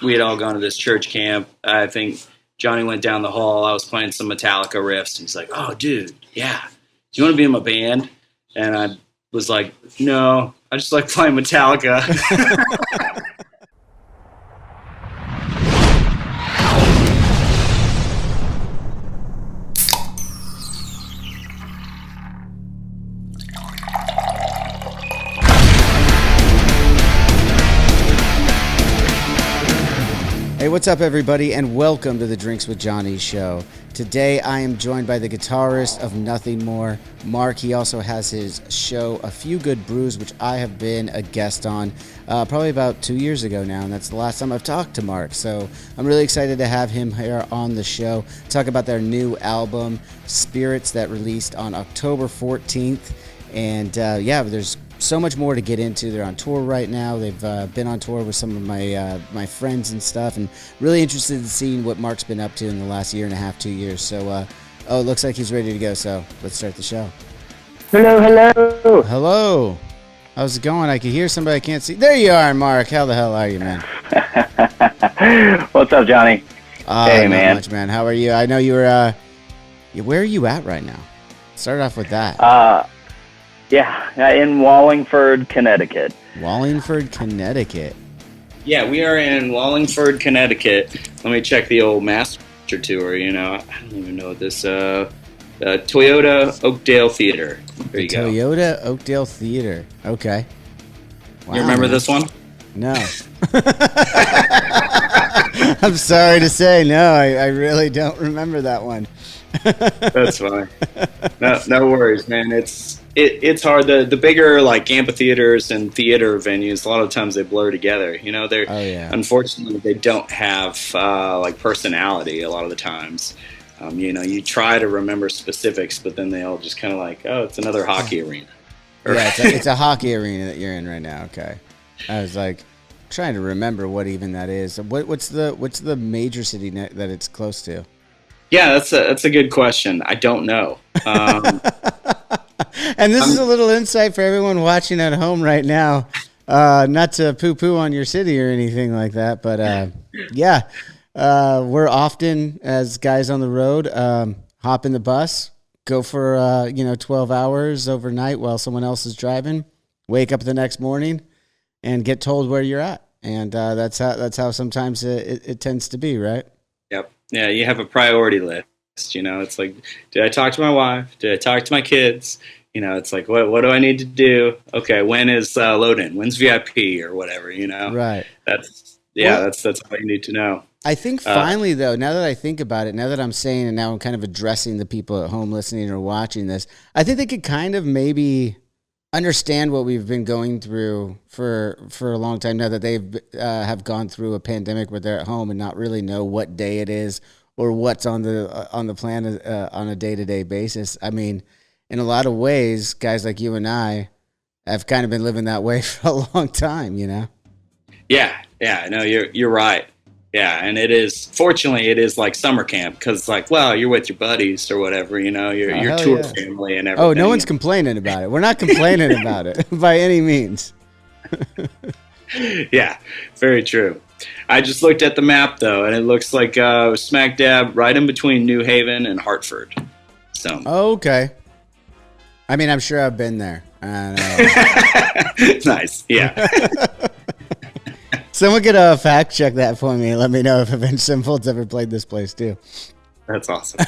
we had all gone to this church camp. I think Jonny went down the hall. I was playing some Metallica riffs. And he's like, "Oh, dude, yeah. Do you want to be in my band?" And I was like, "No, I just like playing Metallica." Hey, what's up, everybody, and welcome to the Drinks with Jonny show. Today, I am joined by the guitarist of Nothing More, Mark. He also has his show, A Few Good Brüs, which I have been a guest on probably about 2 years ago now, and that's the last time I've talked to Mark. So I'm really excited to have him here on the show, talk about their new album, Spirits, that released on October 14th. And there's so much more to get into. They're on tour right now. They've been on tour with some of my friends and stuff, and really interested in seeing what Mark's been up to in the last year and a half, 2 years. So, it looks like he's ready to go, so let's start the show. Hello. Hello. How's it going? I can hear somebody I can't see. There you are, Mark. How the hell are you, man? What's up, Jonny? Hey, man. Not much, man. How are you? I know you were, where are you at right now? Start off with that. In Wallingford, Connecticut. Wallingford, Connecticut. Yeah, we are in Wallingford, Connecticut. Let me check the old master tour. I don't even know what this Toyota Oakdale Theater. There you go. Toyota Oakdale Theater. Okay. Wow, you remember this one? No. I'm sorry to say, no. I really don't remember that one. That's fine. No worries, man. It's hard. The bigger like amphitheaters and theater venues, a lot of times they blur together. Unfortunately, they don't have like personality a lot of the times. You try to remember specifics, but then they all just kind of like, oh, it's another hockey arena. Yeah, it's a hockey arena that you're in right now. Okay, I was like trying to remember what even that is. What's the major city that it's close to? Yeah, that's a good question. I don't know. And this is a little insight for everyone watching at home right now. Not to poo-poo on your city or anything like that, but we're often, as guys on the road, hop in the bus, go for 12 hours overnight while someone else is driving, wake up the next morning, and get told where you're at. And that's how sometimes it tends to be, right? Yep. Yeah, you have a priority list. It's like, did I talk to my wife? Did I talk to my kids? It's like, what do I need to do? Okay, when is load-in? When's VIP or whatever? Right. That's all you need to know. I think finally, though, now that I think about it, now that I'm saying, and now I'm kind of addressing the people at home listening or watching this, I think they could kind of maybe understand what we've been going through for a long time now that they have gone through a pandemic where they're at home and not really know what day it is or what's on the plan on a day-to-day basis. I mean, in a lot of ways, guys like you and I have kind of been living that way for a long time, Yeah, no, you're right. Yeah, and fortunately, it is like summer camp because, like, well, you're with your buddies or whatever, your tour family and everything. Oh, no one's complaining about it. We're not complaining about it by any means. Yeah, very true. I just looked at the map, though, and it looks like smack dab right in between New Haven and Hartford. So. Okay. I mean, I'm sure I've been there. I know. Nice. Yeah. Someone could fact check that for me and let me know if Avenged Sevenfold's ever played this place too. That's awesome.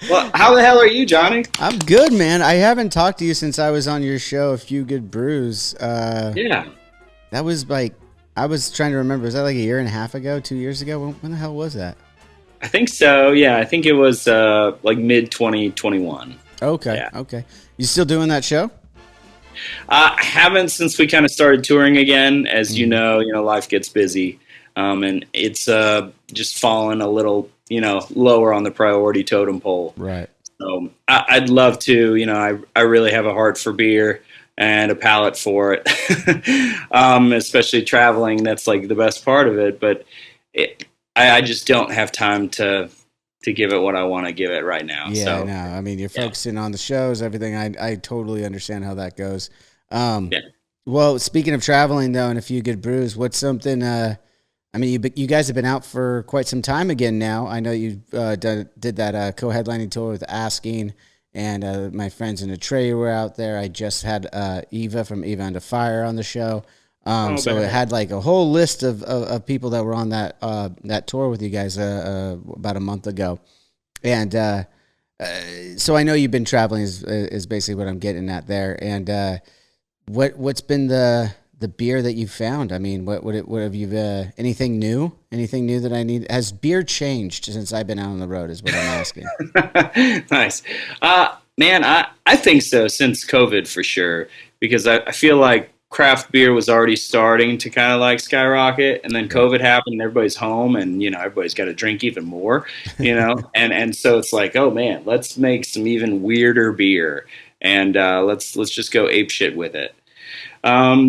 Well, how the hell are you, Jonny? I'm good, man. I haven't talked to you since I was on your show, A Few Good Brüs. Yeah. That was like, I was trying to remember. Was that like a year and a half ago, 2 years ago? When the hell was that? I think so. Yeah, I think it was like mid 2021. Okay. Yeah. Okay. You still doing that show? I haven't since we kind of started touring again. As you know, life gets busy, and it's just fallen a little, lower on the priority totem pole. Right. So I'd love to. I really have a heart for beer and a palate for it, especially traveling. That's like the best part of it. But I just don't have time to give it what I want to give it right now. Yeah, so, no. I mean, you're focusing on the shows, everything. I totally understand how that goes. Well, speaking of traveling, though, and A Few Good Brüs, what's something I mean, you guys have been out for quite some time again now. I know you did that co-headlining tour with Asking, and my friends in Atreyu were out there. I just had Eva from Eva Under Fire on the show. So it had like a whole list of people that were on that tour with you guys about a month ago. And so I know you've been traveling is basically what I'm getting at there. And what's been the beer that you found? I mean, what have you anything new? Anything new that I need? Has beer changed since I've been out on the road is what I'm asking. Nice. Man, I think so since COVID for sure, because I feel like craft beer was already starting to kind of like skyrocket, and then COVID happened and everybody's home, and everybody's got to drink even more, and so it's like, oh man, let's make some even weirder beer, and let's just go ape shit with it.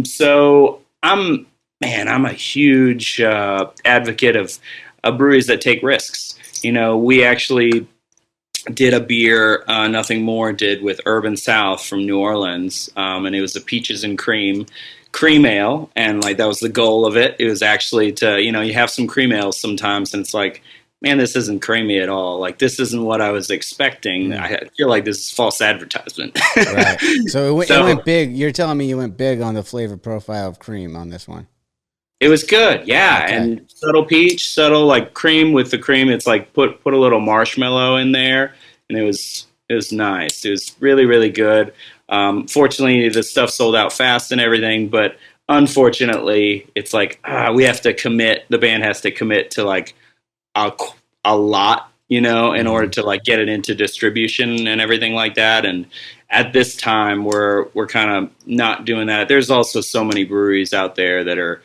So I'm a huge advocate of breweries that take risks. We actually did a beer, Nothing More did with Urban South from New Orleans, and it was a peaches and cream ale, and like that was the goal of it. It was actually to, you have some cream ales sometimes, and it's like, man, this isn't creamy at all. Like, this isn't what I was expecting. I feel like this is false advertisement. Right. So it went big. You're telling me you went big on the flavor profile of cream on this one. It was good, yeah, okay. And subtle peach, subtle like cream with the cream. It's like put a little marshmallow in there, and it was nice. It was really, really good. Fortunately, the stuff sold out fast and everything, but unfortunately, it's like we have to commit. The band has to commit to like a lot, in order to like get it into distribution and everything like that. And at this time, we're kind of not doing that. There's also so many breweries out there that are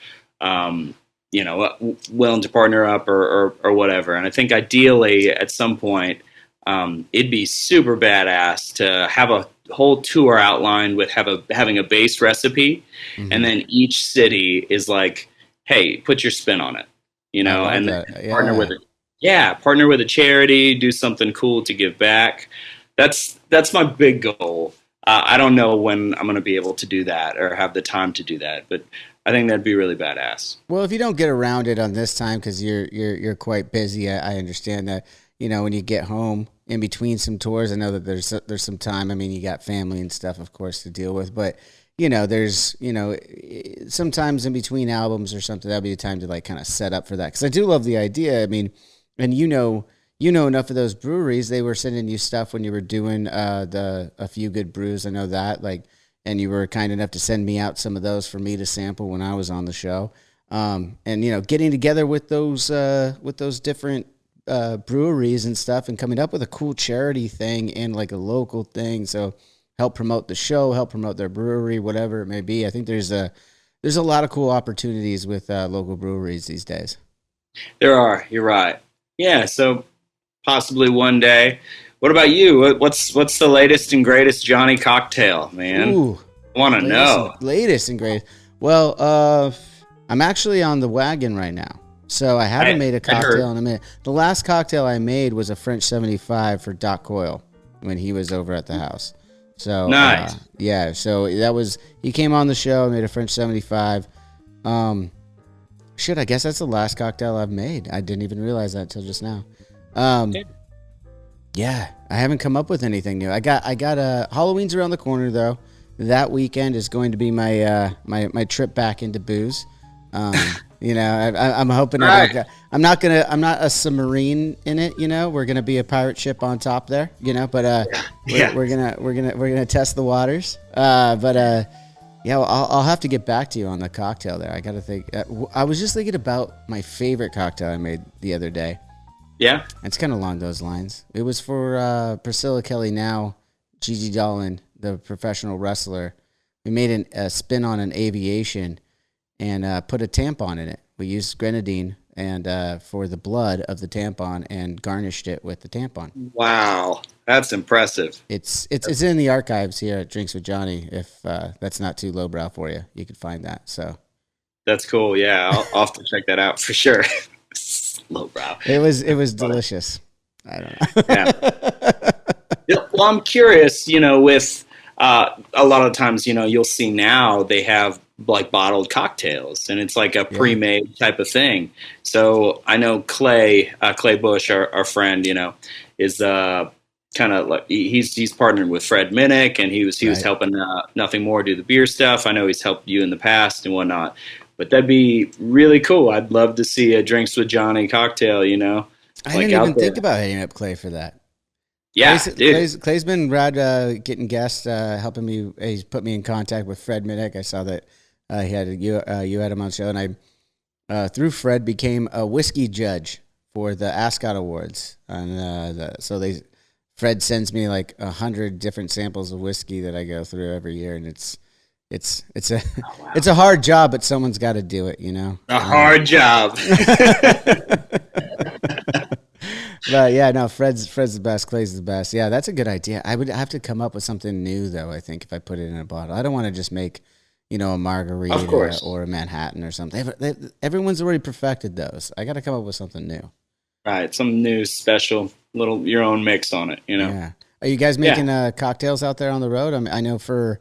willing to partner up or whatever. And I think ideally at some point, it'd be super badass to have a whole tour outlined with having a base recipe, and then each city is like, hey, put your spin on it, and then partner with it. Yeah, partner with a charity, do something cool to give back. That's my big goal. I don't know when I'm going to be able to do that or have the time to do that, but I think that'd be really badass. Well, if you don't get around it on this time because you're quite busy, I understand that. When you get home in between some tours, I know that there's some time. I mean, you got family and stuff, of course, to deal with, but there's sometimes in between albums or something, that'll be the time to like kind of set up for that. Because I do love the idea. I mean, and enough of those breweries. They were sending you stuff when you were doing A Few Good Brüs. I know that, and you were kind enough to send me out some of those for me to sample when I was on the show. And getting together with those different breweries and stuff, and coming up with a cool charity thing and like a local thing. So help promote the show, help promote their brewery, whatever it may be. I think there's a lot of cool opportunities with local breweries these days. There are. You're right. Yeah. So possibly one day. What about you? What's the latest and greatest Jonny cocktail, man? Ooh, I want to know. Latest and greatest. Well, I'm actually on the wagon right now. So I haven't made a cocktail in a minute. The last cocktail I made was a French 75 for Doc Coyle when he was over at the house. So nice. Yeah. So he came on the show, made a French 75. I guess that's the last cocktail I've made. I didn't even realize that until just now. Yeah, I haven't come up with anything new. I got Halloween's around the corner though. That weekend is going to be my my trip back into booze. I'm hoping I'm not a submarine in it. We're gonna be a pirate ship on top there. But we're gonna test the waters. Yeah, I'll have to get back to you on the cocktail there. I got to think. I was just thinking about my favorite cocktail I made the other day. Yeah? It's kind of along those lines. It was for Priscilla Kelly, now Gigi Dolan, the professional wrestler. We made a spin on an aviation and put a tampon in it. We used grenadine and for the blood of the tampon and garnished it with the tampon. Wow. That's impressive. It's in the archives here at Drinks with Jonny. If that's not too lowbrow for you, you could find that. So that's cool. Yeah, I'll have to check that out for sure. Lowbrow. It was delicious. I don't know. Yeah. Well, I'm curious. With a lot of times, you'll see now they have like bottled cocktails, and it's like a pre-made type of thing. So I know Clay Bush, our friend, is kind of like he's partnered with Fred Minnick, and he was helping Nothing More do the beer stuff. I know he's helped you in the past and whatnot, but that'd be really cool. I'd love to see a Drinks with Johnny cocktail. I didn't even think about hitting up Clay for that. Yeah, Clay's been rad getting guests, helping me. He's put me in contact with Fred Minnick. I saw that he had you had him on the show, and I through Fred became a whiskey judge for the Ascot Awards, and Fred sends me like 100 different samples of whiskey that I go through every year, and it's a hard job, but someone's got to do it, A hard job. But yeah, no, Fred's the best. Clay's the best. Yeah, that's a good idea. I would have to come up with something new though. I think if I put it in a bottle, I don't want to just make a margarita or a Manhattan or something. Everyone's already perfected those. I got to come up with something new. Right, some new special little your own mix on it. Yeah. Are you guys making cocktails out there on the road? I know for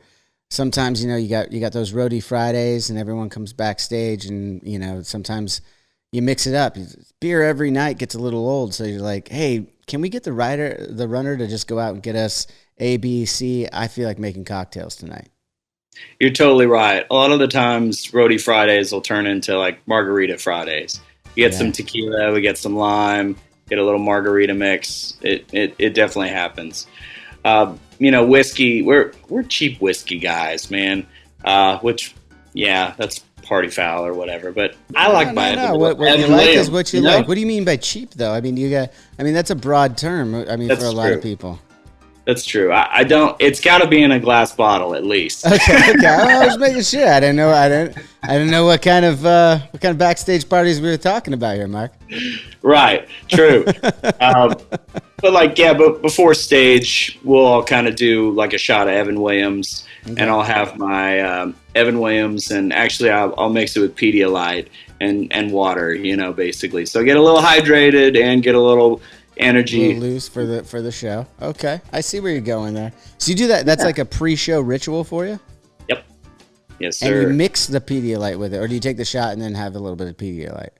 sometimes you got those roadie Fridays and everyone comes backstage and sometimes you mix it up. Beer every night gets a little old, so you're like, hey, can we get the runner to just go out and get us A, B, C? I feel like making cocktails tonight. You're totally right. A lot of the times, roadie Fridays will turn into like margarita Fridays. You get some tequila, we get some lime, get a little margarita mix. It definitely happens. Whiskey. We're cheap whiskey guys, man. That's party foul or whatever, but I like buying it. What you like is what you like. What do you mean by cheap though? I mean, that's a broad term. That's for a lot of people. That's true. I don't. It's got to be in a glass bottle at least. Okay. I was making sure. I didn't know what kind of backstage parties we were talking about here, Mark. Right. True. But before stage, we'll all kind of do like a shot of Evan Williams, and I'll have my Evan Williams, and actually I'll mix it with Pedialyte and water, basically. So get a little hydrated and get a little energy. A little loose for the show. Okay, I see where you're going there. So you do that. That's like a pre-show ritual for you. Yep. Yes, sir. And you mix the Pedialyte with it, or do you take the shot and then have a little bit of Pedialyte?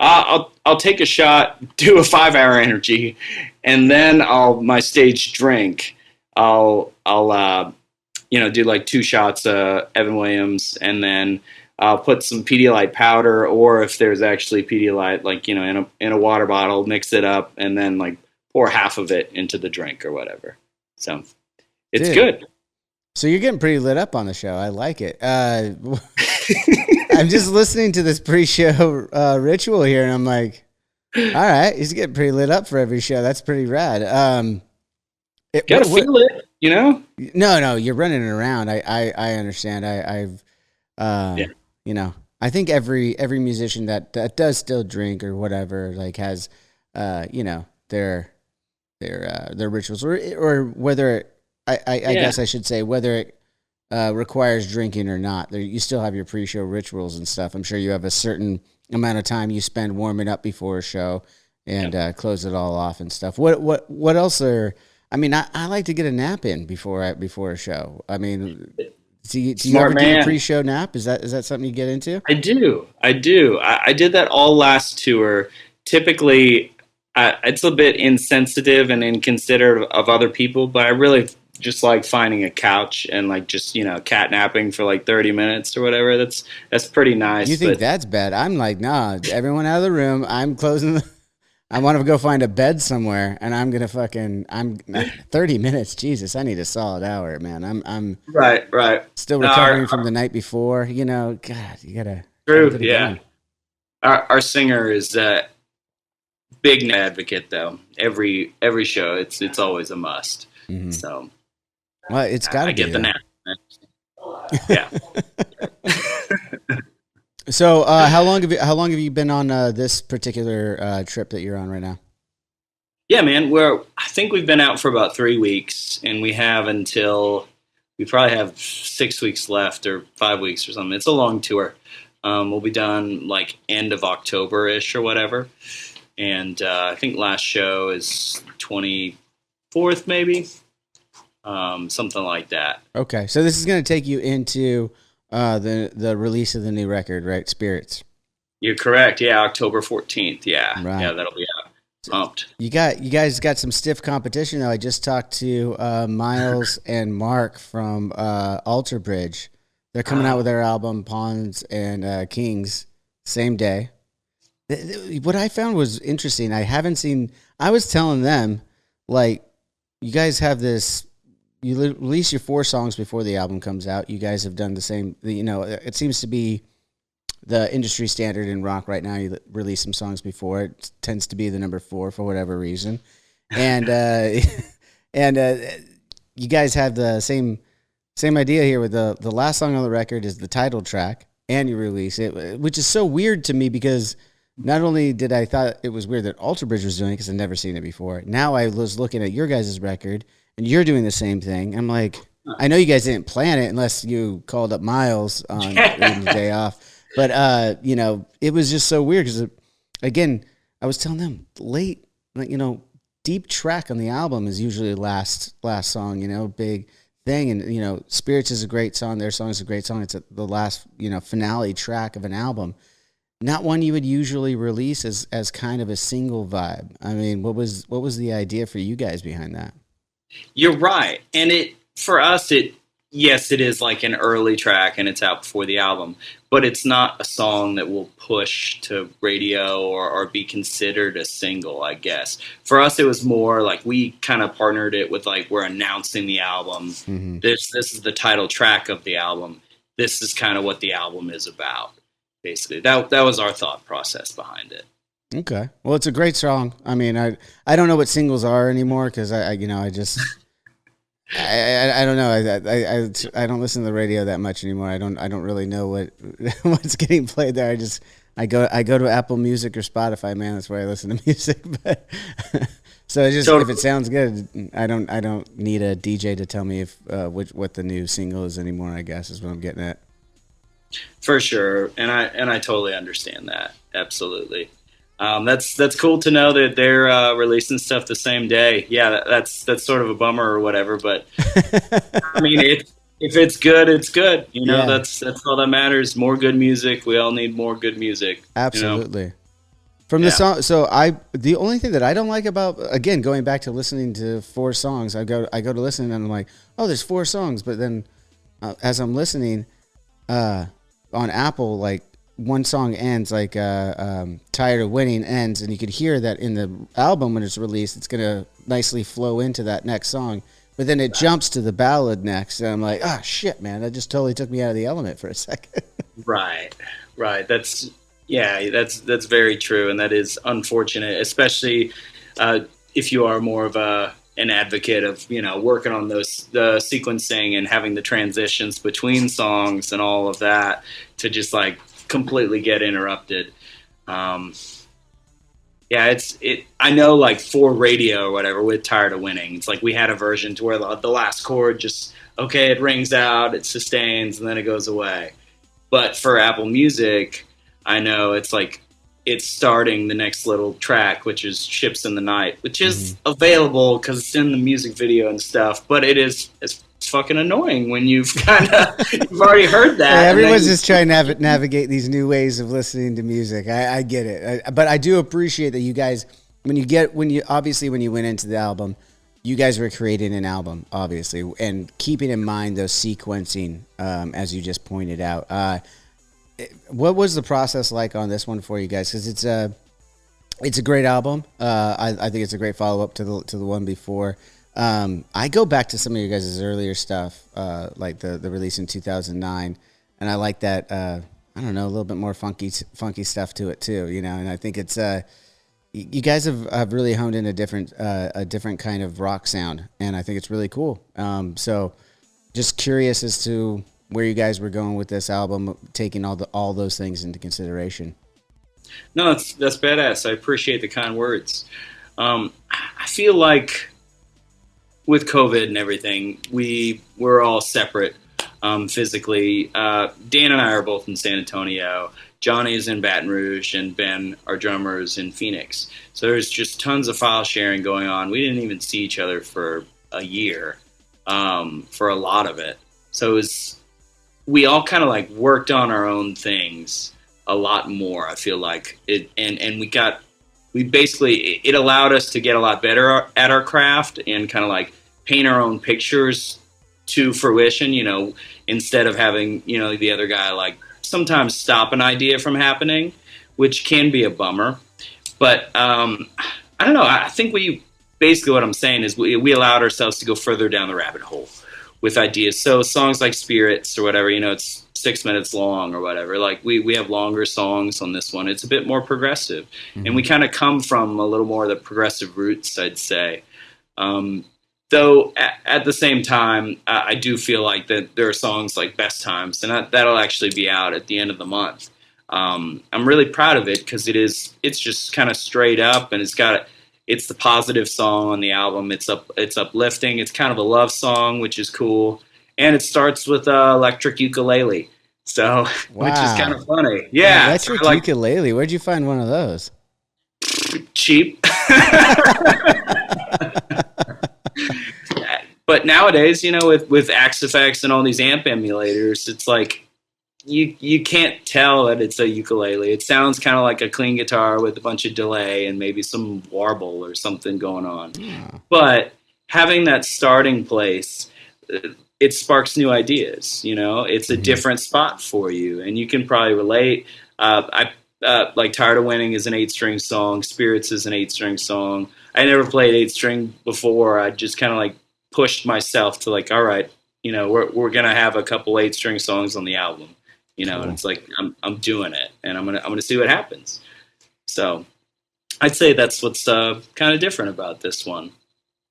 I'll take a shot, do a 5-hour energy, and then my stage drink. I'll do like 2 shots of Evan Williams, and then I'll put some Pedialyte powder, or if there's actually Pedialyte, like in a water bottle, mix it up, and then like pour half of it into the drink or whatever. So it's good. So you're getting pretty lit up on the show. I like it. I'm just listening to this pre-show ritual here, and I'm like, all right, he's getting pretty lit up for every show. That's pretty rad. Gotta feel it, No, you're running around. I understand. I think every musician that does still drink or whatever, like has, their rituals or whether I guess I should say whether it requires drinking or not. You still have your pre-show rituals and stuff. I'm sure you have a certain amount of time you spend warming up before a show and close it all off and stuff. What else are? I mean, I like to get a nap in before a show. I mean, do you ever do a pre-show nap? Is that something you get into? I do. I did that all last tour. Typically, it's a bit insensitive and inconsiderate of other people, but I really just like finding a couch and like just cat napping for like 30 minutes or whatever. That's pretty nice. You think that's bad? I'm like, nah. Everyone out of the room. I'm closing. I want to go find a bed somewhere, and I'm 30 minutes. Jesus, I need a solid hour, man. I'm right. Still recovering from the night before. God, you gotta. True. Yeah. Our singer is a big advocate, though. Every show, it's always a must. Mm-hmm. So. Well, it's got to be. I get the nap. Yeah. So, how long have you been on this particular trip that you're on right now? Yeah, man. I think we've been out for about 3 weeks, and we probably have 6 weeks left or 5 weeks or something. It's a long tour. We'll be done like end of October-ish or whatever. And I think last show is 24th, maybe. Something like that. Okay, so this is going to take you into The release of the new record, right? Spirits. You're correct. Yeah, October 14th. Yeah, right. Yeah, that'll be out. Pumped. You guys got some stiff competition though. I just talked to Miles and Mark from Alter Bridge. They're coming out with their album Pawns and Kings same day. What I found was interesting. I was telling them, like, you guys have this. You release your 4 songs before the album comes out. You guys have done the same. You know, it seems to be the industry standard in rock right now. You release some songs before. It tends to be the number 4 for whatever reason. And you guys have the same idea here with the last song on the record is the title track, and you release it, which is so weird to me because not only did I thought it was weird that Alter Bridge was doing it because I'd never seen it before. Now I was looking at your guys' record, and you're doing the same thing. I'm like, I know you guys didn't plan it unless you called up Miles on the day off. But, you know, it was just so weird because, again, I was telling them late, like, you know, deep track on the album is usually the last song, you know, big thing. And, you know, Spirits is a great song. Their song is a great song. It's the last, you know, finale track of an album. Not one you would usually release as kind of a single vibe. I mean, what was the idea for you guys behind that? You're right. And for us, yes, it is like an early track and it's out before the album, but it's not a song that will push to radio or be considered a single, I guess. For us, it was more like we kind of partnered it with like, we're announcing the album. Mm-hmm. This is the title track of the album. This is kind of what the album is about, basically. That was our thought process behind it. Okay. Well, it's a great song. I mean, I don't know what singles are anymore because I just I don't know. I don't listen to the radio that much anymore. I don't really know what's getting played there. I go to Apple Music or Spotify, man. That's where I listen to music. But so if it sounds good, I don't need a DJ to tell me if what the new single is anymore, I guess is what I'm getting at. For sure. And I totally understand that. Absolutely. That's cool to know that they're releasing stuff the same day. Yeah, that's sort of a bummer or whatever, but I mean, if it's good, it's good. You know, that's all that matters. More good music. We all need more good music. Absolutely. You know? From the song, so the only thing that I don't like about, again, going back to listening to 4 songs, I go to listen and I'm like, oh, there's 4 songs, but then as I'm listening on Apple, like, one song ends like Tired of Winning ends, and you could hear that in the album when it's released, it's going to nicely flow into that next song. But then it jumps to the ballad next, and I'm like, oh, shit, man, that just totally took me out of the element for a second. Right. That's very true, and that is unfortunate, especially if you are more of an advocate of, you know, working on the sequencing and having the transitions between songs and all of that to just like completely get interrupted. I know, like, for radio or whatever with Tired of Winning, it's like we had a version to where the last chord just, okay, it rings out, it sustains, and then it goes away. But for Apple Music, I know it's like it's starting the next little track, which is Ships in the Night, which is available because it's in the music video and stuff, but it's fucking annoying when you've already heard that. Yeah, everyone's just trying to navigate these new ways of listening to music. I get it, but I do appreciate that you guys, when you went into the album, you guys were creating an album, obviously, and keeping in mind those sequencing, as you just pointed out. What was the process like on this one for you guys? Because it's a great album. I think it's a great follow up to the one before. I go back to some of your guys' earlier stuff, like the release in 2009, and I like that. I don't know, a little bit more funky stuff to it too, you know. And I think it's you guys have really honed in a different kind of rock sound, and I think it's really cool. So just curious as to where you guys were going with this album, taking all those things into consideration. No, that's badass. I appreciate the kind words. I feel like with COVID and everything, we're all separate physically. Dan and I are both in San Antonio. Johnny's in Baton Rouge, and Ben, our drummer, is in Phoenix. So there's just tons of file sharing going on. We didn't even see each other for a year for a lot of it. So we all kind of like worked on our own things a lot more. I feel like it, and it allowed us to get a lot better at our craft and kind of like paint our own pictures to fruition, instead of having, the other guy like sometimes stop an idea from happening, which can be a bummer. But I don't know. I think basically what I'm saying is we allowed ourselves to go further down the rabbit hole with ideas. So songs like Spirits or whatever, it's 6 minutes long or whatever. Like we have longer songs on this one. It's a bit more progressive. Mm-hmm. And we kind of come from a little more of the progressive roots, I'd say. Though at the same time, I do feel like that there are songs like Best Times, and that'll actually be out at the end of the month. I'm really proud of it because it's just kind of straight up, and it's the positive song on the album. It's uplifting. It's kind of a love song, which is cool. And it starts with electric ukulele. So, wow. Which is kind of funny. Yeah. Electric ukulele. Where'd you find one of those? Cheap. But nowadays, with Axe Effects and all these amp emulators, it's like you can't tell that it's a ukulele. It sounds kind of like a clean guitar with a bunch of delay and maybe some warble or something going on. Yeah. But having that starting place, it sparks new ideas. It's a different spot for you, and you can probably relate. Like Tired of Winning is an 8-string song. Spirits is an 8-string song. I never played 8-string before. I just kind of like pushed myself to like, all right, we're gonna have a couple 8-string songs on the album, cool. And it's like I'm doing it, and I'm gonna see what happens. So I'd say that's what's kind of different about this one.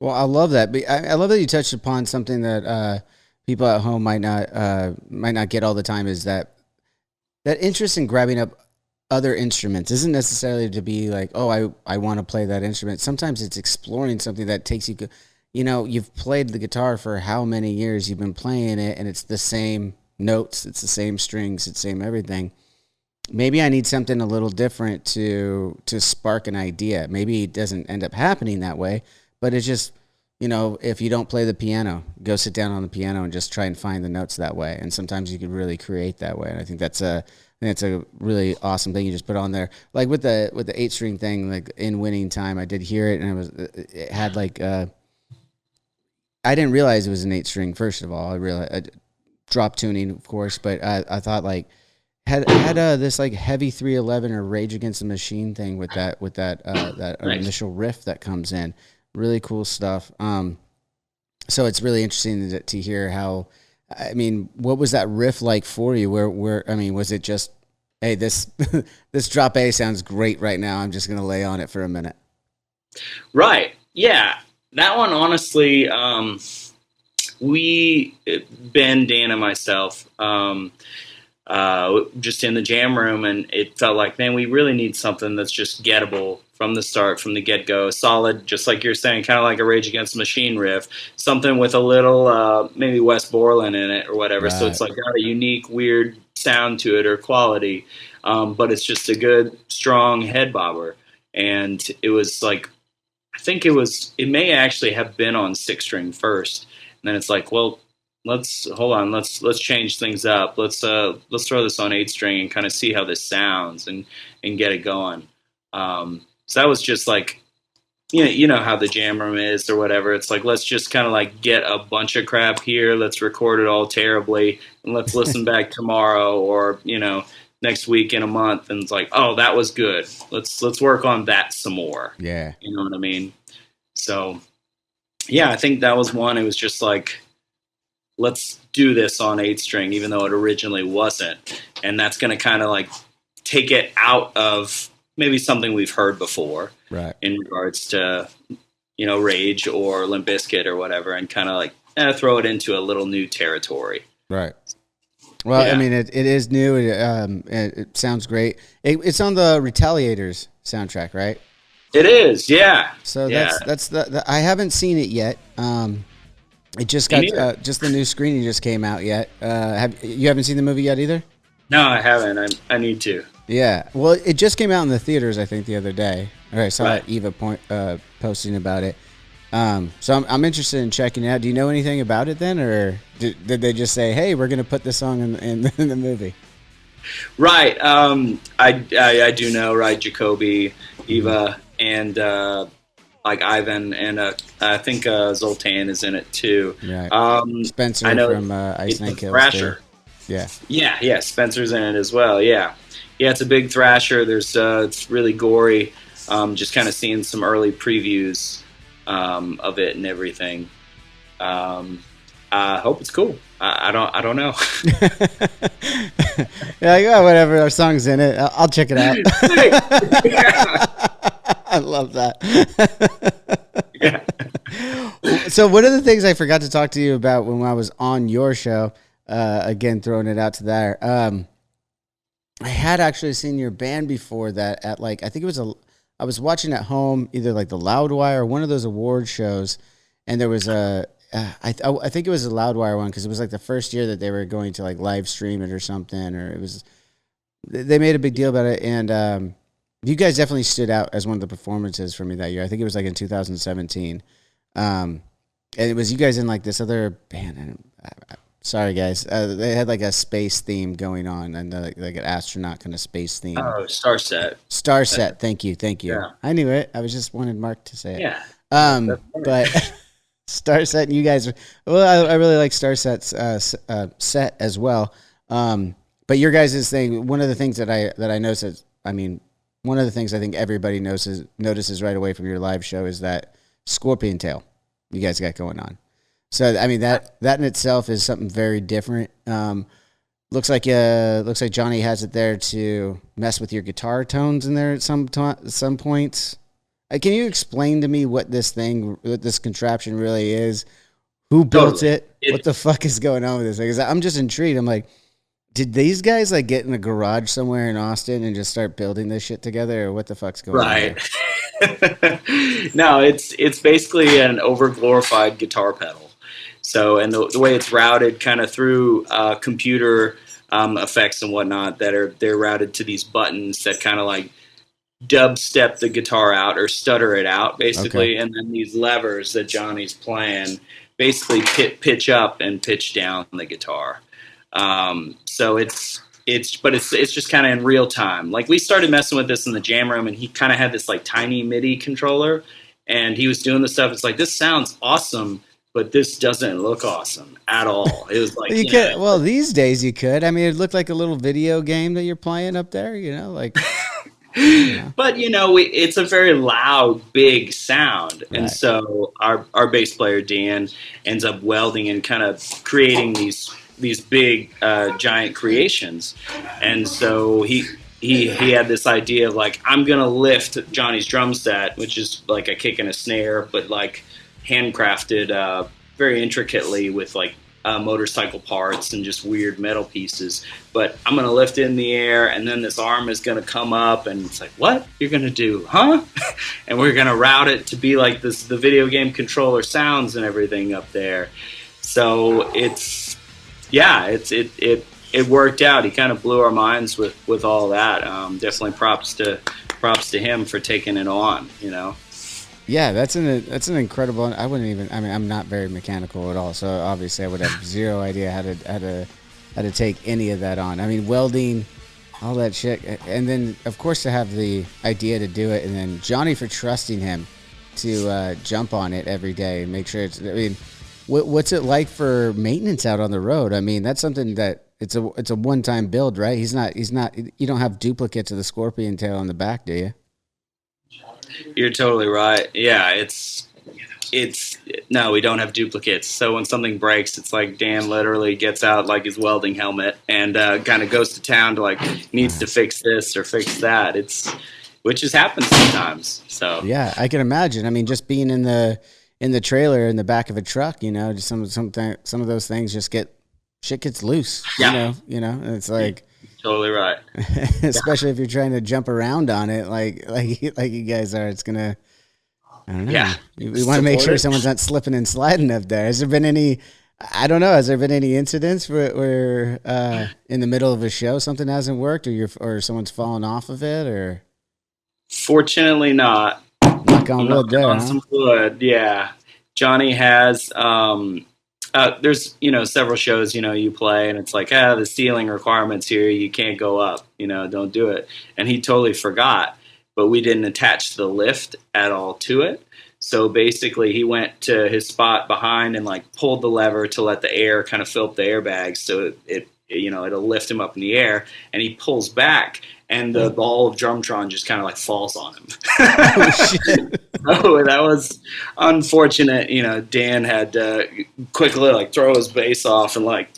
Well, I love that. But I love that you touched upon something that people at home might not get all the time, is that interest in grabbing up other instruments isn't necessarily to be like, oh, I want to play that instrument. Sometimes it's exploring something that takes you, you've played the guitar for how many years you've been playing it, and it's the same notes, it's the same strings, it's the same everything. Maybe I need something a little different to spark an idea. Maybe it doesn't end up happening that way, but it's just, if you don't play the piano, go sit down on the piano and just try and find the notes that way. And sometimes you can really create that way. And I think that's a really awesome thing you just put on there. Like with the 8-string thing, like in Winning Time, I did hear it, and it had like I didn't realize it was an 8-string. First of all, I realized drop tuning, of course, but I thought like had this like heavy 311 or Rage Against the Machine thing with that nice. Initial riff that comes in. Really cool stuff. So it's really interesting to hear how. I mean, what was that riff like for you? Where was it just, hey, this this drop A sounds great right now, I'm just going to lay on it for a minute? Right. Yeah. That one, honestly, Ben, Dan, and myself, just in the jam room, and it felt like, man, we really need something that's just gettable from the start, from the get-go, solid, just like you're saying, kind of like a Rage Against the Machine riff, something with a little maybe Wes Borland in it or whatever. Right. So it's like got a unique, weird sound to it or quality, but it's just a good, strong head bobber. And it was like, I think it may actually have been on 6-string first, and then it's like, well, let's change things up. Let's throw this on 8-string and kind of see how this sounds and get it going. So that was just like, you know how the jam room is or whatever. It's like, let's just kind of like get a bunch of crap here. Let's record it all terribly, and let's listen back tomorrow or, next week in a month. And it's like, oh, that was good. Let's work on that some more. Yeah. You know what I mean? So yeah, I think that was one. It was just like, let's do this on 8-string, even though it originally wasn't. And that's going to kind of like take it out of maybe something we've heard before, right, in regards to, Rage or Limp Bizkit or whatever, and kind of like throw it into a little new territory. Right. Well, yeah. I mean, it is new. It sounds great. It's on the Retaliators soundtrack, right? It is, yeah. So that's the I haven't seen it yet. It just got just the new screening just came out yet. You haven't seen the movie yet either? No, I haven't. I need to. Yeah. Well, it just came out in the theaters, I think, the other day. All right, I saw Eva posting about it. So I'm interested in checking it out. Do you know anything about it then, or did they just say, "Hey, we're going to put this song in the movie"? Right. I do know. Right, Jacoby, Eva, and like Ivan, and I think Zoltan is in it too. Right. Spencer from Ice Kills. Thrasher. Yeah. Spencer's in it as well. Yeah. It's a big thrasher. There's it's really gory. Just kind of seeing some early previews of it and everything. I hope it's cool. I don't know. Yeah, whatever. Our song's in it. I'll check it out. I love that. Yeah. So one of the things I forgot to talk to you about when I was on your show, again throwing it out to there, I had actually seen your band before that at I think it was I was watching at home either like the Loudwire or one of those award shows, and there was I think it was a Loudwire one because it was like the first year that they were going to like live stream it or something, or it was they made a big deal about it, and you guys definitely stood out as one of the performances for me that year. I think it was like in 2017, and it was you guys in like this other band. And sorry guys, they had like a space theme going on and like an astronaut kind of space theme. Oh, Starset. Thank you. Yeah. I knew it. I was just wanted Mark to say it. Yeah. But. Starset and you guys, well, I really like Starset's set as well. But your guys' thing, one of the things that I noticed, one of the things I think everybody notices right away from your live show is that scorpion tail you guys got going on. So I mean that in itself is something very different. Looks like Jonny has it there to mess with your guitar tones in there at some points. Can you explain to me what this contraption really is? Who built it? What the fuck is going on with this thing? 'Cause I'm just intrigued. I'm like, did these guys like get in a garage somewhere in Austin and just start building this shit together, or what the fuck's going on? Right. No, it's basically an overglorified guitar pedal. So, and the way it's routed kind of through computer effects and whatnot they're routed to these buttons that kind of like dubstep the guitar out or stutter it out basically. Okay. And then these levers that Johnny's playing basically pitch up and pitch down the guitar. So it's just kind of in real time. Like we started messing with this in the jam room and he kind of had this like tiny MIDI controller and he was doing the stuff. It's like, this sounds awesome, but this doesn't look awesome at all. It was like, well, these days you could. I mean, it looked like a little video game that you're playing up there, like. Yeah. But it's a very loud, big sound, and so our bass player Dan ends up welding and kind of creating these big, giant creations. And so he had this idea of like, I'm gonna lift Johnny's drum set, which is like a kick and a snare, but like handcrafted, very intricately with like motorcycle parts and just weird metal pieces, but I'm going to lift it in the air and then this arm is going to come up and it's like, what you're going to do, huh? And we're going to route it to be like the video game controller sounds and everything up there. So it worked out. He kind of blew our minds with all that. Definitely props to him for taking it on, Yeah, that's an incredible. I wouldn't even. I mean, I'm not very mechanical at all, so obviously I would have zero idea how to take any of that on. I mean, welding, all that shit, and then of course to have the idea to do it, and then Jonny for trusting him to jump on it every day and make sure it's. I mean, what's it like for maintenance out on the road? I mean, that's something that it's a one-time build, right? He's not. You don't have duplicates of the scorpion tail on the back, do you? You're totally right. Yeah, no, we don't have duplicates. So when something breaks, it's like Dan literally gets out like his welding helmet and kind of goes to town to like needs to fix this or fix that. Which has happened sometimes. So yeah, I can imagine. I mean, just being in the trailer in the back of a truck, just some of those things just shit gets loose. Yeah. And it's like. Totally right. Especially if you're trying to jump around on it, like you guys are. It's gonna. I don't know. Yeah. We want to make sure someone's not slipping and sliding up there. Has there been any? I don't know. Has there been any incidents where in the middle of a show something hasn't worked, or someone's fallen off of it, or? Fortunately, not. Knock on wood there. Some wood. Yeah. Jonny has there's several shows you play, and it's like, the ceiling requirements here, you can't go up, don't do it. And he totally forgot, but we didn't attach the lift at all to it. So basically he went to his spot behind and like pulled the lever to let the air kind of fill up the airbags, so it'll lift him up in the air, and he pulls back and the ball of Drumtron just kind of like falls on him. Oh, shit. Oh, that was unfortunate. Dan had to quickly like throw his bass off and like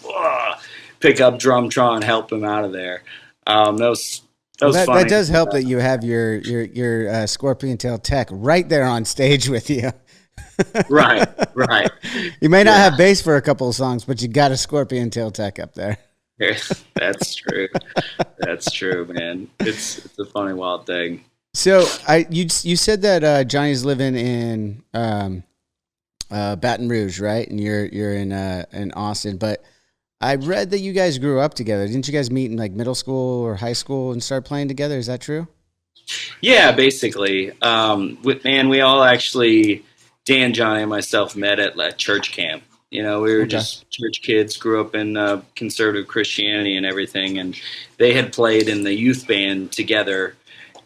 pick up Drumtron, help him out of there. That was funny. That does help that you have your Scorpion Tail Tech right there on stage with you. Right. You may not have bass for a couple of songs, but you got a Scorpion Tail Tech up there. That's true. That's true, man. It's a funny, wild thing. So you said that Jonny's living in Baton Rouge, right? And you're in Austin, but I read that you guys grew up together. Didn't you guys meet in like middle school or high school and start playing together? Is that true? Yeah, basically. We all actually, Dan, Jonny, and myself met at church camp. We were just church kids, grew up in conservative Christianity and everything, and they had played in the youth band together,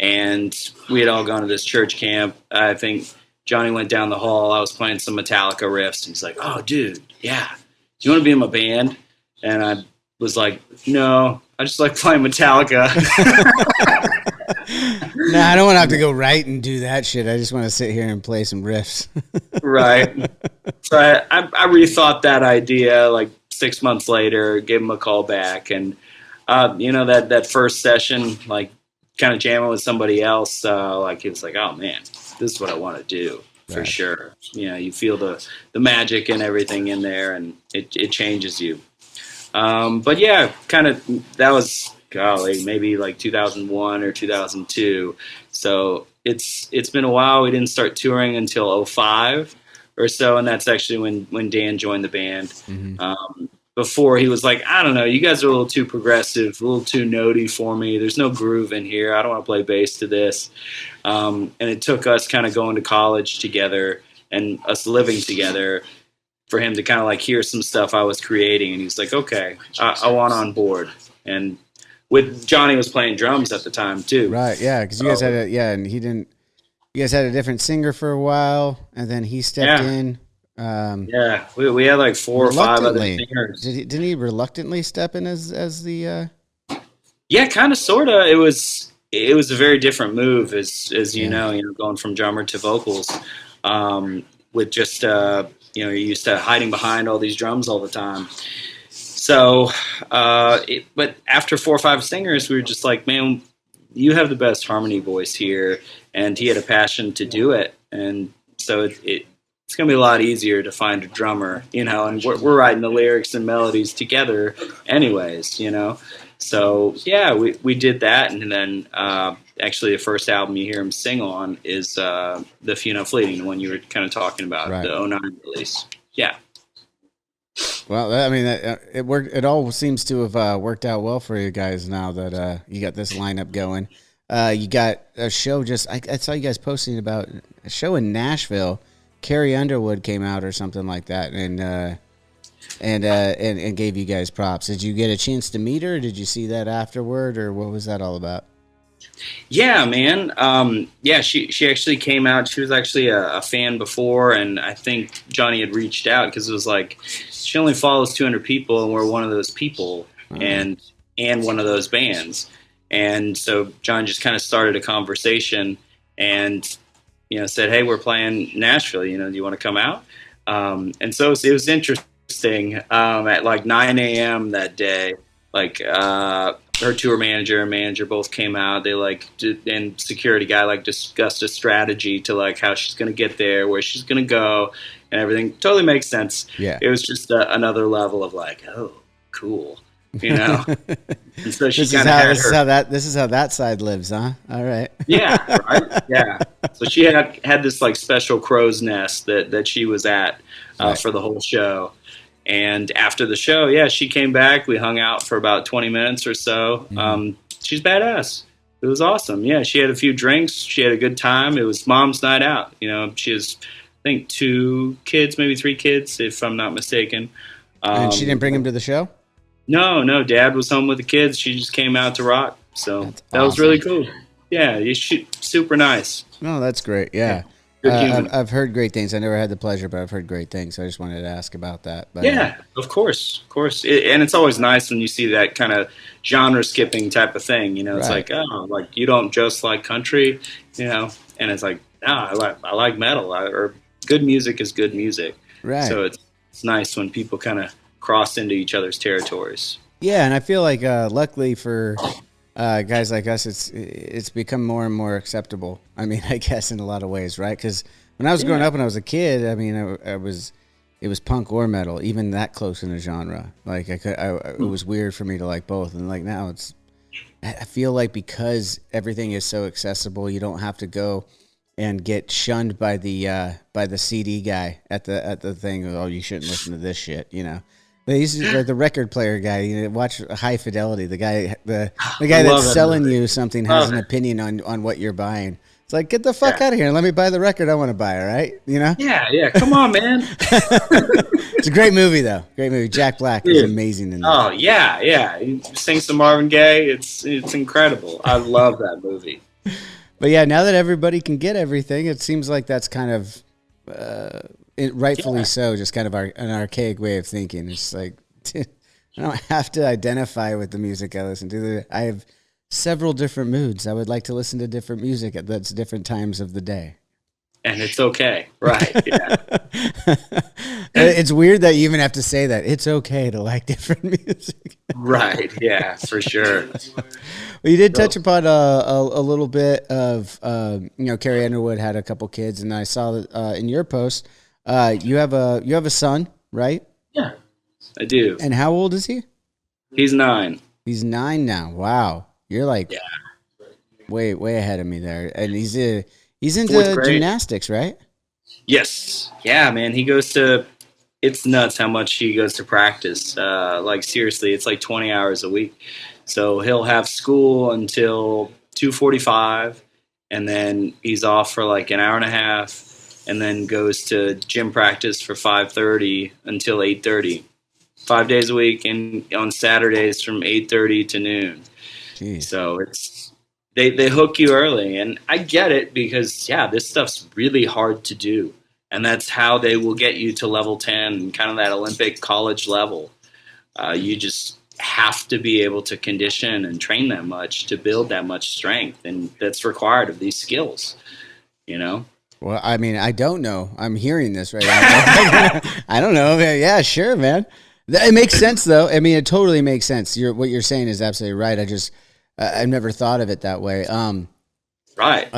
and we had all gone to this church camp. I think Jonny went down the hall. I was playing some Metallica riffs, and he's like, "Oh, dude, yeah, do you want to be in my band?" And I was like, "No, I just like playing Metallica." Nah, I don't want to have to go write and do that shit. I just want to sit here and play some riffs. Right. So I rethought that idea like 6 months later, gave him a call back, and that first session, like kind of jamming with somebody else, like it was like, oh man, this is what I want to do for sure. You feel the magic and everything in there, and it changes you. But yeah, kind of that was maybe like 2001 or 2002. So it's been a while. We didn't start touring until 2005 or so, and that's actually when Dan joined the band. Mm-hmm. Before, he was like, I don't know, you guys are a little too progressive, a little too notey for me. There's no groove in here. I don't want to play bass to this. And it took us kind of going to college together and us living together for him to kind of like hear some stuff I was creating. And he was like, okay, I want on board. And with Jonny was playing drums at the time too. Right, yeah, because you guys had and he didn't. You guys had a different singer for a while, and then he stepped in. We had like 4 or 5 other singers. Didn't he reluctantly step in as the? Yeah, kind of, sort of. It was a very different move, as you know, going from drummer to vocals, with just you're used to hiding behind all these drums all the time. So, but after 4 or 5 singers, we were just like, man, you have the best harmony voice here, and he had a passion to do it, and so it's going to be a lot easier to find a drummer, and we're writing the lyrics and melodies together anyways, So, yeah, we did that, and then actually the first album you hear him sing on is The Few Not Fleeting, the one you were kind of talking about, the 2009 release. Yeah. Well, I mean, it worked. It all seems to have worked out well for you guys now that you got this lineup going. You got a show I saw you guys posting about a show in Nashville. Carrie Underwood came out or something like that, and gave you guys props. Did you get a chance to meet her? Did you see that afterward, or what was that all about? Yeah, man. She actually came out. She was actually a fan before, and I think Jonny had reached out because it was like she only follows 200 people, and we're one of those people, and one of those bands. And so John just kind of started a conversation, and said, "Hey, we're playing Nashville. Do you want to come out?" And so it was interesting. At like 9 a.m. that day, like her tour manager and manager both came out. They and security guy discussed a strategy to how she's gonna get there, where she's gonna go, and everything. Totally makes sense. Yeah, it was just another level of oh, cool. And so she kind of had her. This is how that side lives, huh? All right. Yeah, right. Yeah. So she had this special crow's nest that she was at for the whole show. And after the show, she came back. We hung out for about 20 minutes or so. Mm-hmm. She's badass. It was awesome. Yeah, she had a few drinks. She had a good time. It was mom's night out. She has think 2 kids, maybe 3 kids, if I'm not mistaken. And she didn't bring him to the show? No, Dad was home with the kids. She just came out to rock. So that was really cool. Yeah, super nice. No, that's great. Yeah. I've heard great things. I never had the pleasure, but I've heard great things. So I just wanted to ask about that. But, yeah, of course. And it's always nice when you see that kind of genre skipping type of thing. You know, it's like, oh, like you don't just like country, you know, and it's like, I like metal, or good music is good music. Right. So it's nice when people kind of cross into each other's territories. Yeah, and I feel like luckily for guys like us, it's become more and more acceptable. I mean, I guess in a lot of ways, right? Because when I was growing up, when I was a kid, I mean, it was punk or metal, even that close in a genre. Like it was weird for me to like both, and like now I feel like because everything is so accessible, you don't have to go and get shunned by the CD guy at the thing. Oh, you shouldn't listen to this shit, you know. But he's like the record player guy. You know, watch High Fidelity. The guy that's selling you something has an opinion on what you're buying. It's like, get the fuck out of here and let me buy the record I want to buy. All right, you know? Yeah. Come on, man. It's a great movie, though. Great movie. Jack Black is amazing in that. Oh yeah. He sings some Marvin Gaye. It's incredible. I love that movie. But yeah, now that everybody can get everything, it seems like that's kind of rightfully so. Just kind of an archaic way of thinking. It's like I don't have to identify with the music I listen to. I have several different moods. I would like to listen to different music at different times of the day. And it's okay. Right. Yeah. It's weird that you even have to say that. It's okay to like different music. Right. Yeah, for sure. Well, you did touch upon a little bit of, Carrie Underwood had a couple kids, and I saw that in your post, you have a son, right? Yeah, I do. And how old is he? He's 9. He's 9 now. Wow. You're like way ahead of me there. And he's into gymnastics, right? Yes. Yeah, man. He goes to, it's nuts how much he goes to practice. Like seriously, it's like 20 hours a week. So he'll have school until 2:45, and then he's off for like an hour and a half, and then goes to gym practice for 5:30 until 8:30. 5 days a week, and on Saturdays from 8:30 to noon. Jeez. So they hook you early, and I get it because this stuff's really hard to do, and that's how they will get you to level 10, kind of that Olympic college level. You just have to be able to condition and train that much to build that much strength, and that's required of these skills. You know. Well, I mean, I don't know. I'm hearing this right now. I don't know. Yeah, sure, man. It makes sense, though. I mean, it totally makes sense. What you're saying is absolutely right. I've never thought of it that way. Right.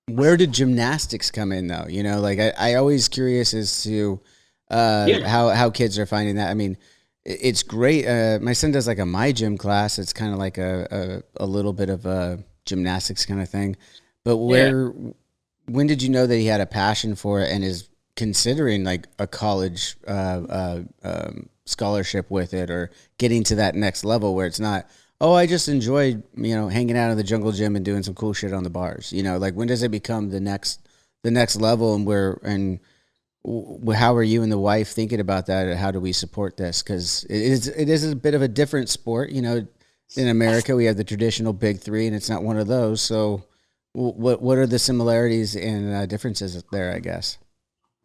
Where did gymnastics come in, though? You know, like I always curious as to how kids are finding that. I mean, it's great. My son does like a My Gym class. It's kind of like a little bit of a gymnastics kind of thing. But when did you know that he had a passion for it and is considering like a college scholarship with it, or getting to that next level where it's not, oh, I just enjoyed, hanging out in the jungle gym and doing some cool shit on the bars. Like when does it become the next level, and how are you and the wife thinking about that? How do we support this? Because it is a bit of a different sport. In America we have the traditional big three, and it's not one of those. So what are the similarities and differences there, I guess?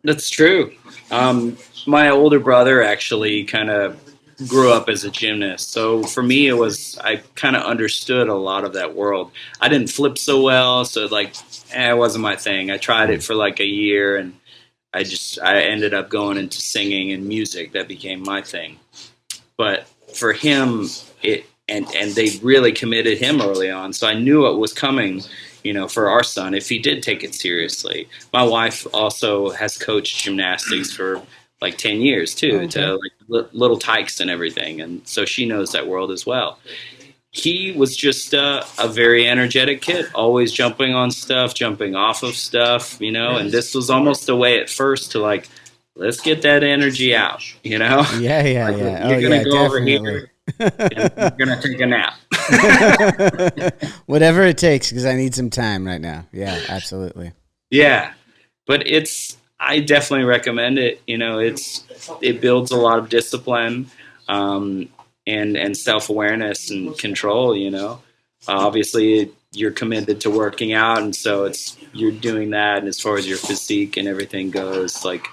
That's true. My older brother actually kind of grew up as a gymnast. So for me, I kind of understood a lot of that world. I didn't flip so well, so it wasn't my thing. I tried it for like a year, and I ended up going into singing and music. That became my thing. But for him, and they really committed him early on. So I knew what was coming, for our son, if he did take it seriously. My wife also has coached gymnastics for like 10 years too, to like little tykes and everything. And so she knows that world as well. He was just a very energetic kid, always jumping on stuff, jumping off of stuff, and this was almost a way at first to like, let's get that energy out, Yeah. You're going to go over here. And we're going to take a nap. Whatever it takes, because I need some time right now. Yeah, absolutely. Yeah. but I definitely recommend it. You know, it builds a lot of discipline, and self-awareness and control. You know, obviously you're committed to working out, and so you're doing that. And as far as your physique and everything goes, like,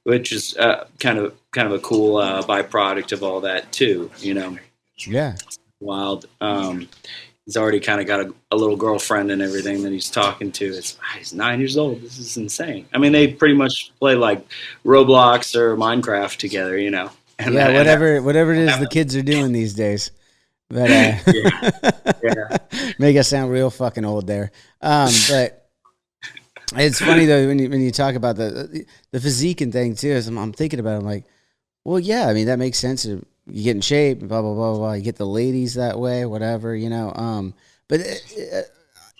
which is kind of a cool byproduct of all that too. You know, yeah, wild. He's already kind of got a little girlfriend and everything that he's talking to. He's 9 years old. This is insane. I mean, they pretty much play like Roblox or Minecraft together, you know. And yeah, whatever it is the kids are doing these days. But yeah. Make us sound real fucking old there. But it's funny though when you talk about the physique and thing too. As I'm thinking about it, I'm like, well, yeah, I mean that makes sense. You get in shape, blah, blah, blah, blah. You get the ladies that way, whatever, you know. But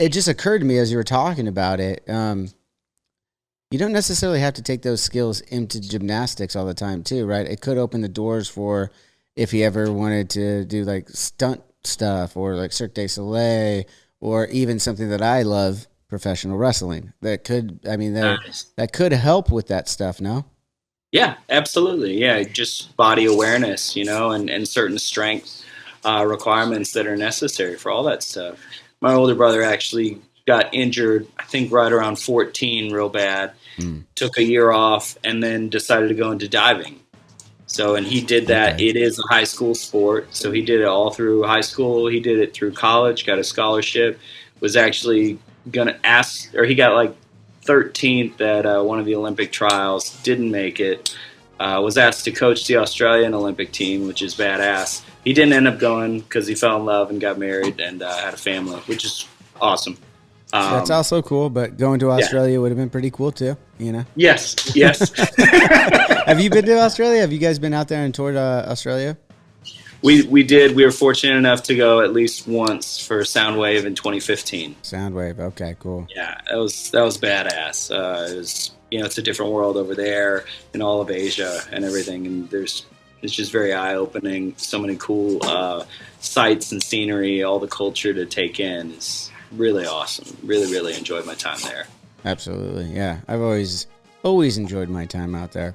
it just occurred to me as you were talking about it. You don't necessarily have to take those skills into gymnastics all the time, too, right? It could open the doors for if you ever wanted to do like stunt stuff or like Cirque du Soleil or even something that I love, professional wrestling. That could help with that stuff, no? Yeah, absolutely. Yeah, just body awareness, you know, and certain strength requirements that are necessary for all that stuff. My older brother actually got injured, I think right around 14 real bad, took a year off, and then decided to go into diving. So, and he did that. Okay. It is a high school sport, so he did it all through high school. He did it through college, got a scholarship, was actually going to ask, or he got like 13th at one of the Olympic trials, didn't make it, was asked to coach the Australian Olympic team, which is badass. He didn't end up going because he fell in love and got married and had a family, which is awesome. That's also cool, but going to Australia would have been pretty cool too, you know? Yes. Have you been to Australia? Have you guys been out there and toured Australia? We did. We were fortunate enough to go at least once for Soundwave in 2015. Soundwave, okay, cool. Yeah, that was badass. It was, you know, it's a different world over there in all of Asia and everything, and it's just very eye-opening. So many cool sights and scenery, all the culture to take in is really awesome. Really, really enjoyed my time there. Absolutely, yeah. I've always enjoyed my time out there.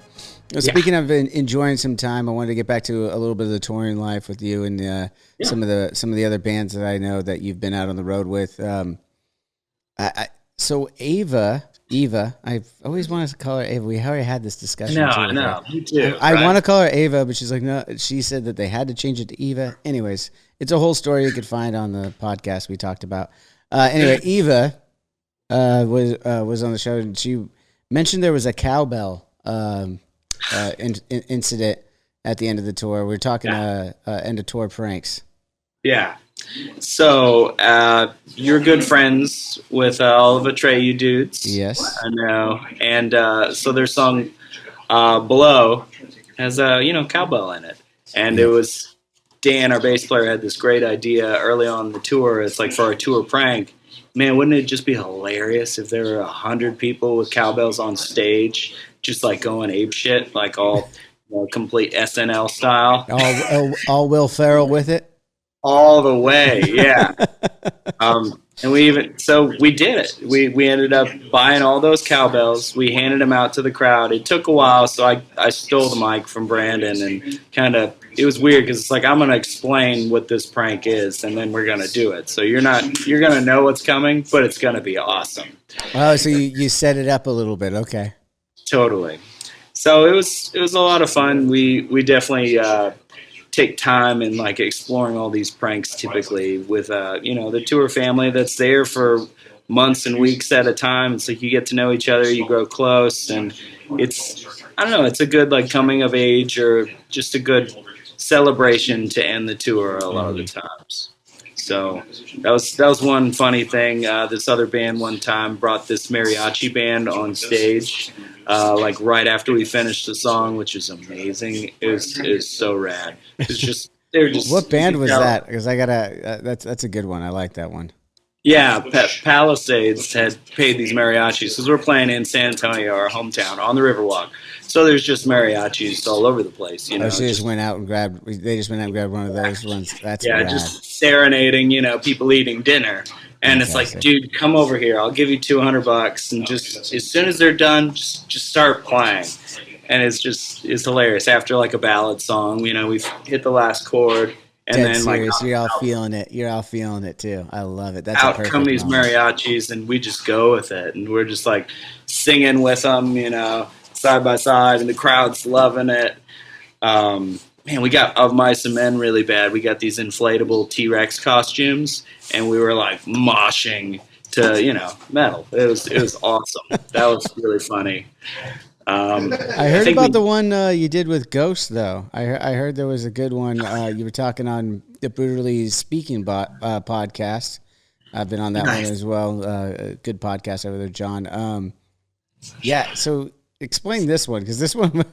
Speaking of enjoying some time, I wanted to get back to a little bit of the touring life with you and some of the other bands that I know that you've been out on the road with. So Eva, I've always wanted to call her Ava. We already had this discussion. No, me too. I want to call her Ava, but she's like, no. She said that they had to change it to Eva. Anyways, it's a whole story you could find on the podcast we talked about. Anyway, Eva was on the show, and she mentioned there was a cowbell incident at the end of the tour. We're talking end of tour pranks. Yeah. So you're good friends with all of Atreyu dudes. Yes, I know. And so their song "Below" has a cowbell in it, and it was Dan, our bass player, had this great idea early on the tour. It's like for our tour prank. Man, wouldn't it just be hilarious if there were 100 people with cowbells on stage, just like going ape shit, like all complete SNL style? All Will Ferrell with it? All the way, yeah. And we did it. We ended up buying all those cowbells. We handed them out to the crowd. It took a while, so I stole the mic from Brandon and it was weird because it's like, I'm going to explain what this prank is, and then we're going to do it. So you're going to know what's coming, but it's going to be awesome. Oh, so you set it up a little bit. Okay. Totally. So it was a lot of fun. We definitely take time in like exploring all these pranks typically with the tour family that's there for months and weeks at a time. It's like you get to know each other, you grow close, and it's a good like coming of age or just a good celebration to end the tour a lot of the times. So that was one funny thing. This other band one time brought this mariachi band on stage like right after we finished the song, which is amazing. It was so rad. They were just. What band was that? Because I gotta. That's a good one. I like that one. Yeah, Palisades had paid these mariachis because we're playing in San Antonio, our hometown, on the Riverwalk. So there's just mariachis all over the place. So they just went out and grabbed one of those ones. That's rad. Just serenading, people eating dinner. And it's like, dude, come over here. I'll give you $200, and just as soon as they're done, just start playing. And it's hilarious. After like a ballad song, we've hit the last chord, and Dead then serious. You're all feeling it. You're all feeling it too. I love it. That's out a perfect come these moment. mariachis, and we just go with it, and we're just like singing with them, side by side, and the crowd's loving it. Man, we got Of Mice and Men really bad. We got these inflatable T-Rex costumes, and we were like moshing to metal. It was awesome. That was really funny. I heard about the one you did with Ghost, though. I heard there was a good one. You were talking on the Brutally Speaking podcast. I've been on that one as well. A good podcast over there, John. Yeah, so explain this one, because this one,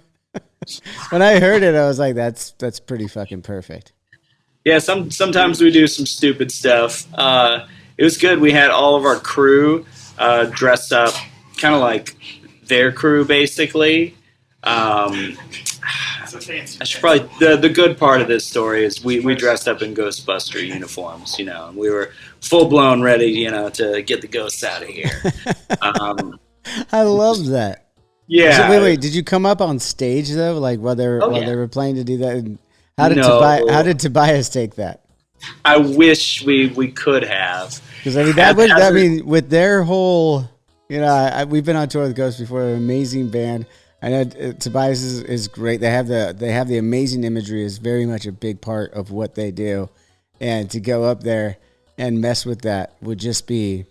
when I heard it, I was like, that's pretty fucking perfect. Yeah, sometimes we do some stupid stuff. It was good. We had all of our crew dressed up kind of like their crew, basically. I should probably the good part of this story is we dressed up in Ghostbuster uniforms, and we were full blown ready, to get the ghosts out of here. I love that. Yeah. So wait, did you come up on stage though, like while they were playing to do that? And how did Tobias take that? I wish we could have, because with their whole. We've been on tour with Ghost before. An amazing band. I know Tobias is great. They have the amazing imagery is very much a big part of what they do, and to go up there and mess with that would just be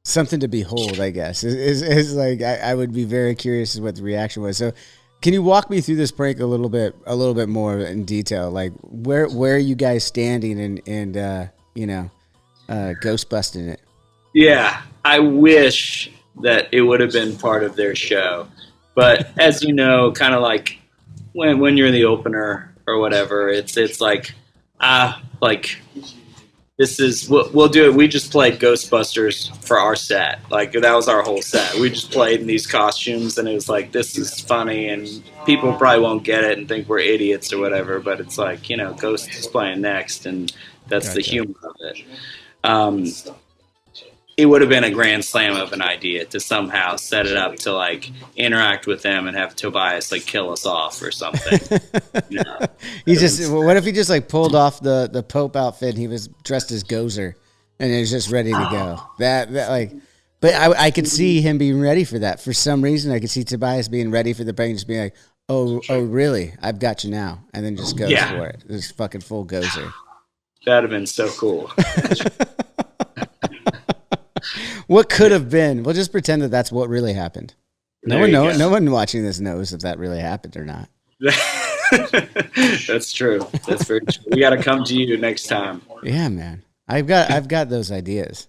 something to behold. I guess is like I would be very curious as what the reaction was. So, can you walk me through this prank a little bit more in detail? Like where are you guys standing and ghost busting it? Yeah, I wish that it would have been part of their show. But as you know, kind of like when you're the opener or whatever, it's like this is we'll do it. We just played Ghostbusters for our set. Like that was our whole set. We just played in these costumes, and it was like, this is funny, and people probably won't get it and think we're idiots or whatever. But it's like, Ghost is playing next, and that's the humor of it. It would have been a grand slam of an idea to somehow set it up to like interact with them and have Tobias like kill us off or something. What if he just like pulled off the Pope outfit and he was dressed as Gozer and he was just ready to go? But I could see him being ready for that. For some reason, I could see Tobias being ready for the prank, just being like, oh, really? I've got you now. And then just goes for it. This fucking full Gozer. That'd have been so cool. What could have been? We'll just pretend that that's what really happened. No one watching this knows if that really happened or not. That's true. That's very true. We got to come to you next time. Yeah, man. I've got those ideas.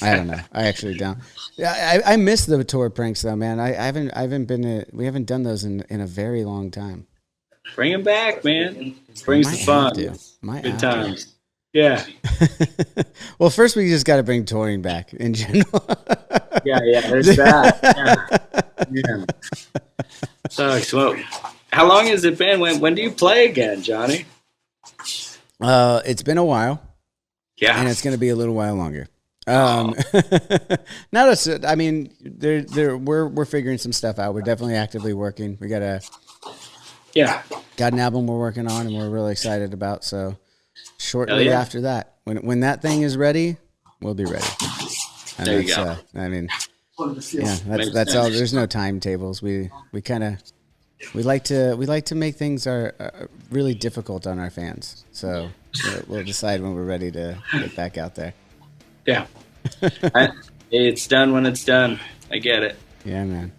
I don't know. I actually don't. I miss the tour pranks though, man. We haven't done those in a very long time. Bring them back, man. Brings the fun. Good times. Yeah. Well, first we just got to bring touring back in general. yeah, there's that. Yeah. Sucks. Well, how long has it been? When do you play again, Johnny? It's been a while. Yeah. And it's going to be a little while longer. We're figuring some stuff out. We're definitely actively working. We got an album we're working on and we're really excited about. So shortly after that, when that thing is ready, we'll be ready. And there you go. That's all. There's no timetables. We like to make things really difficult on our fans. So we'll decide when we're ready to get back out there. Yeah. It's done when it's done. I get it. Yeah, man.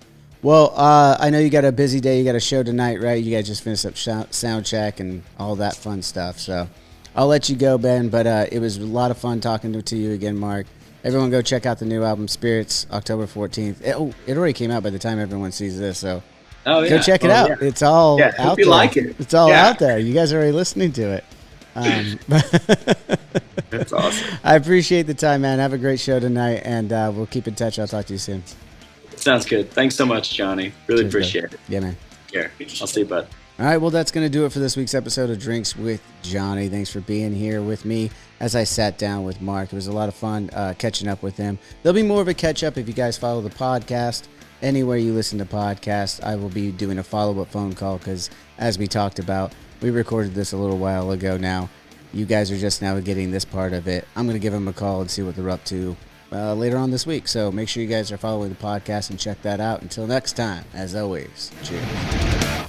Well, I know you got a busy day. You got a show tonight, right? You guys just finished up sound check and all that fun stuff. So I'll let you go, Ben. But it was a lot of fun talking to you again, Mark. Everyone go check out the new album, Spirits, October 14th. It already came out by the time everyone sees this, so go check it out. Yeah. It's all out there. You like it. It's all out there. You guys are already listening to it. That's awesome. I appreciate the time, man. Have a great show tonight, and we'll keep in touch. I'll talk to you soon. Sounds good. Thanks so much, Johnny. Really appreciate it. Yeah, man. Here, I'll see you, bud. All right, well, that's going to do it for this week's episode of Drinks with Jonny. Thanks for being here with me as I sat down with Mark. It was a lot of fun catching up with him. There'll be more of a catch-up if you guys follow the podcast. Anywhere you listen to podcasts, I will be doing a follow-up phone call because, as we talked about, we recorded this a little while ago now. You guys are just now getting this part of it. I'm going to give them a call and see what they're up to later on this week. So make sure you guys are following the podcast and check that out. Until next time, as always, cheers.